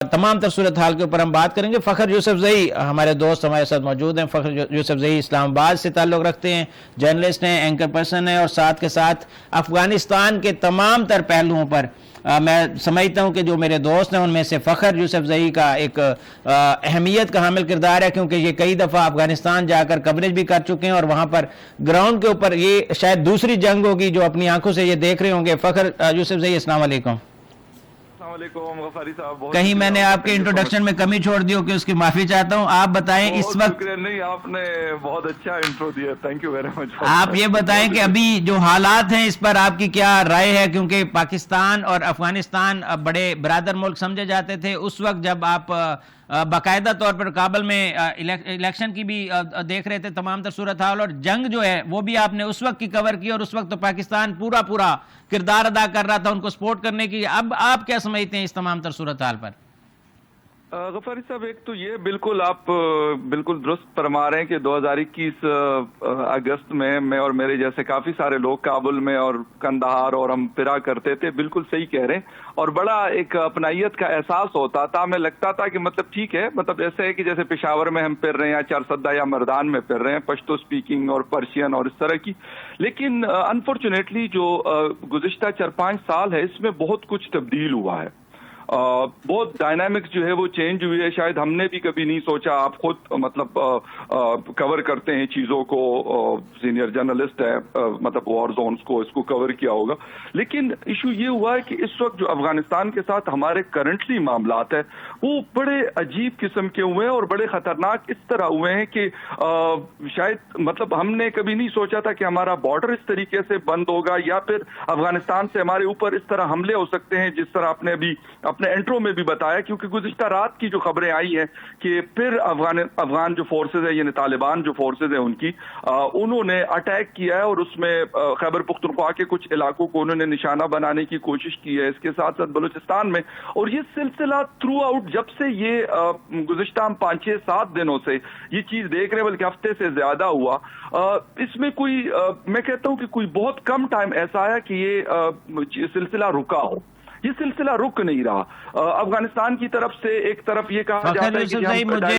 तमाम तर सूरत हाल के ऊपर हम बात करेंगे। फ़खर यूसुफज़ई हमारे दोस्त हमारे साथ मौजूद हैं। फ़खर यूसुफज़ई इस्लामाबाद से ताल्लुक़ रखते हैं, जर्नलिस्ट हैं, एंकर पर्सन हैं और साथ के साथ अफ़गानिस्तान के तमाम तर पहलुओं पर मैं समझता हूँ कि जो मेरे दोस्त हैं उनमें से फ़खर यूसुफज़ई का एक अहमियत का हामिल किरदार है, क्योंकि ये कई दफ़ा अफ़गानिस्तान जाकर कवरेज भी कर चुके हैं और वहाँ पर ग्राउंड के ऊपर ये शायद दूसरी जंग होगी जो अपनी आंखों से ये देख रहे होंगे। फ़खर यूसुफज़ई, अस्सलाम वालेकुम। गफारी साहब, कहीं मैंने आपके इंट्रोडक्शन में कमी छोड़ दी हो कि उसकी माफी चाहता हूं। आप बताएं इस वक्त। नहीं, आपने बहुत अच्छा इंट्रो दिया, थैंक यू वेरी मच। आप ये बताएं कि अभी जो हालात हैं इस पर आपकी क्या राय है, क्योंकि पाकिस्तान और अफगानिस्तान बड़े बरादर मुल्क समझे जाते थे उस वक्त जब आप बाकायदा तौर पर काबुल में इलेक्शन की भी देख रहे थे तमाम तर सूरत हाल, और जंग जो है वो भी आपने उस वक्त की कवर की और उस वक्त तो पाकिस्तान पूरा किरदार अदा कर रहा था उनको सपोर्ट करने की। अब आप क्या समझते हैं इस तमाम तर सूरत हाल पर? गफारी साहब, एक तो ये बिल्कुल आप बिल्कुल दुरुस्त फरमा रहे हैं कि 2021 अगस्त में मैं और मेरे जैसे काफी सारे लोग काबुल में और कंदाहार और हम फिरा करते थे। बिल्कुल सही कह रहे हैं, और बड़ा एक अपनाइयत का एहसास होता था। हमें लगता था कि मतलब ठीक है, मतलब ऐसे है कि जैसे पेशावर में हम फिर रहे हैं या चारसद्दा या मर्दान में फिर रहे हैं, पश्तो स्पीकिंग और पर्शियन और इस तरह की। लेकिन अनफॉर्चुनेटली जो गुज़िश्ता 4-5 साल है इसमें बहुत कुछ तब्दील हुआ है। बहुत डायनामिक्स जो है वो चेंज हुई है। शायद हमने भी कभी नहीं सोचा, आप खुद मतलब कवर करते हैं चीजों को, सीनियर जर्नलिस्ट है, मतलब वॉर जोन्स को इसको कवर किया होगा। लेकिन इशू ये हुआ है कि इस वक्त जो अफगानिस्तान के साथ हमारे करंटली मामलात है वो बड़े अजीब किस्म के हुए हैं और बड़े खतरनाक इस तरह हुए हैं कि शायद मतलब हमने कभी नहीं सोचा था कि हमारा बॉर्डर इस तरीके से बंद होगा या फिर अफगानिस्तान से हमारे ऊपर इस तरह हमले हो सकते हैं जिस तरह आपने अभी अपने इंट्रो में भी बताया। क्योंकि गुज़िश्ता रात की जो खबरें आई हैं कि फिर अफगान जो फोर्सेज है, यानी तालिबान जो फोर्सेज है उनकी, उन्होंने अटैक किया है और उसमें खैबर पख्तूनख्वा के कुछ इलाकों को उन्होंने निशाना बनाने की कोशिश की है, इसके साथ साथ बलूचिस्तान में। और ये सिलसिला थ्रू आउट जब से ये गुज़िश्ता 5-6-7 दिनों से ये चीज देख रहे हैं, बल्कि हफ्ते से ज्यादा हुआ, इसमें कोई मैं कहता हूं कि कोई बहुत कम टाइम ऐसा आया कि ये सिलसिला रुका हो। ये सिलसिला रुक नहीं रहा। अफगानिस्तान की तरफ से एक तरफ ये कहा जाता है कि